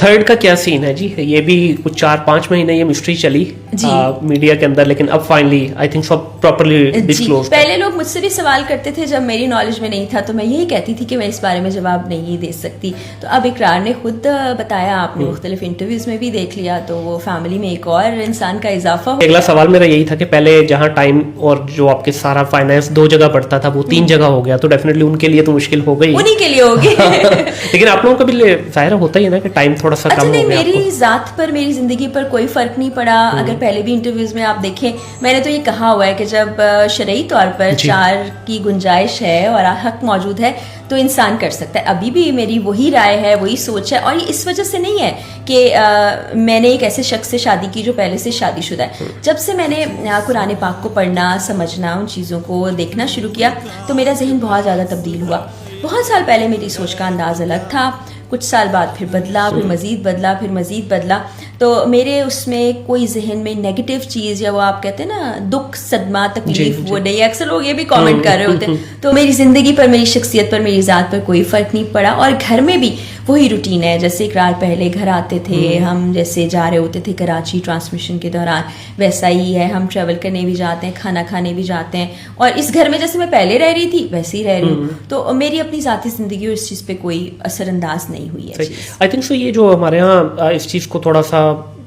Third का क्या scene है जी? ये भी कुछ 4-5 महीने ये मिस्ट्री चली मीडिया के अंदर, लेकिन अब फाइनली आई थिंक सब प्रॉपर्ली डिस्क्लोज। पहले लोग मुझसे भी सवाल करते थे जब मेरी नॉलेज में नहीं था, तो मैं यही कहती थी कि मैं इस बारे में जवाब नहीं दे सकती। तो अब इकरार ने खुद बताया, आपने मुख्तलिफ इंटरव्यूज में भी देख लिया, तो वो फैमिली में एक और इंसान का इजाफा हो। अगला सवाल मेरा यही था कि पहले जहाँ टाइम और जो आपके सारा फाइनेंस 2 जगह पड़ता था वो 3 जगह हो गया, तो डेफिनेटली उनके लिए तो मुश्किल हो गई, उन्हीं के लिए होगी। लेकिन आप लोगों का भी जाहिर होता ही है ना कि टाइम थोड़ा सा कम हो गया। मेरी जात पर, मेरी जिंदगी पर कोई फर्क नहीं पड़ा। अगर पहले भी इंटरव्यूज में आप देखें, मैंने तो ये कहा हुआ है कि जब शरई तौर पर 4 की गुंजाइश है और हक मौजूद है तो इंसान कर सकता है। अभी भी मेरी वही राय है, वही सोच है, और ये इस वजह से नहीं है कि मैंने एक ऐसे शख्स से शादी की जो पहले से शादीशुदा है। जब से मैंने कुरान पाक को पढ़ना, समझना, उन चीज़ों को देखना शुरू किया, तो मेरा जहन बहुत ज़्यादा तब्दील हुआ। बहुत साल पहले मेरी सोच का अंदाज अलग था, कुछ साल बाद फिर बदला, फिर मज़ीद बदला, फिर मज़ीद बदला। तो मेरे उसमें कोई जहन में नेगेटिव चीज़, या वो आप कहते हैं ना दुख, सदमा, तकलीफ, वो नहीं। अक्सर लोग ये भी कमेंट कर रहे होते हैं। तो मेरी ज़िंदगी पर, मेरी शख्सियत पर, मेरी ज़ात पर कोई फ़र्क नहीं पड़ा। और घर में भी वही रूटीन है, जैसे इकरार पहले घर आते थे, हम जैसे जा रहे होते थे कराची ट्रांसमिशन के दौरान, वैसा ही है। हम ट्रैवल करने भी जाते हैं, खाना खाने भी जाते हैं, और इस घर में जैसे मैं पहले रह रही थी वैसे ही रह रही हूँ। तो मेरी अपनी ज़ाती ज़िंदगी और इस चीज़ पे कोई असरअंदाज नहीं हुई है। आई थिंक सो ये जो हमारे यहाँ इस चीज़ को थोड़ा सा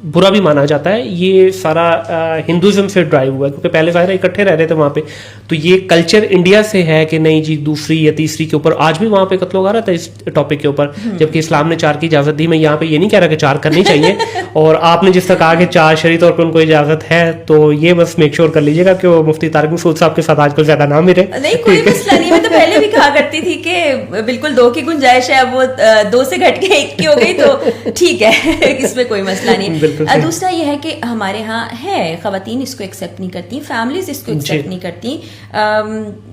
बुरा भी माना जाता है, ये सारा हिंदुज़म से ड्राइव हुआ है, क्योंकि पहले ज़ाहिर इकट्ठे रह रहे थे वहाँ पे, तो ये कल्चर इंडिया से है कि नहीं जी दूसरी या तीसरी के ऊपर। आज भी वहाँ पे कत्ल हो रहा था इस टॉपिक के ऊपर, जबकि इस्लाम ने 4 की इजाज़त दी। मैं यहाँ पे ये नहीं कह रहा कि 4 करनी चाहिए, और आपने जिस तरह कहा कि 4 शरई तौर पर उनको इजाज़त है, तो ये बस मेक श्योर कर लीजिएगा कि वो मुफ्ती तारिक मसूद साहब के साथ आजकल ज़्यादा ना मिले। नहीं, कोई मसला नहीं। मैं तो पहले भी कहा करती थी कि बिल्कुल 2 की गुंजाइश है, अब वो 2 से घट के 1 की हो गई तो ठीक है, इसमें कोई मसला नहीं। दूसरा ये है कि हमारे यहाँ है, ख़वातीन इसको एक्सेप्ट नहीं करती, फैमिलीज इसको एक्सेप्ट नहीं करती।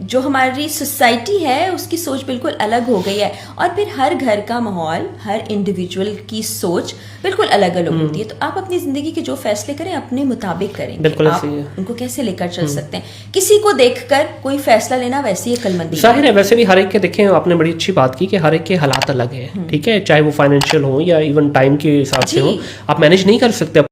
जो हमारी सोसाइटी है उसकी सोच बिल्कुल अलग हो गई है, और फिर हर घर का माहौल, हर इंडिविजुअल की सोच बिल्कुल अलग अलग होती है। तो आप अपनी ज़िंदगी के जो फैसले करें अपने मुताबिक करें। आप उनको कैसे लेकर चल सकते हैं? किसी को देखकर कोई फैसला लेना वैसे ही अक्लमंदी जाहिर है। वैसे भी हर एक के देखें, आपने बड़ी अच्छी बात की कि हर एक के हालात अलग है, ठीक है, चाहे वो फाइनेंशियल हो या इवन टाइम के हिसाब से हो, आप मैनेज नहीं कर सकते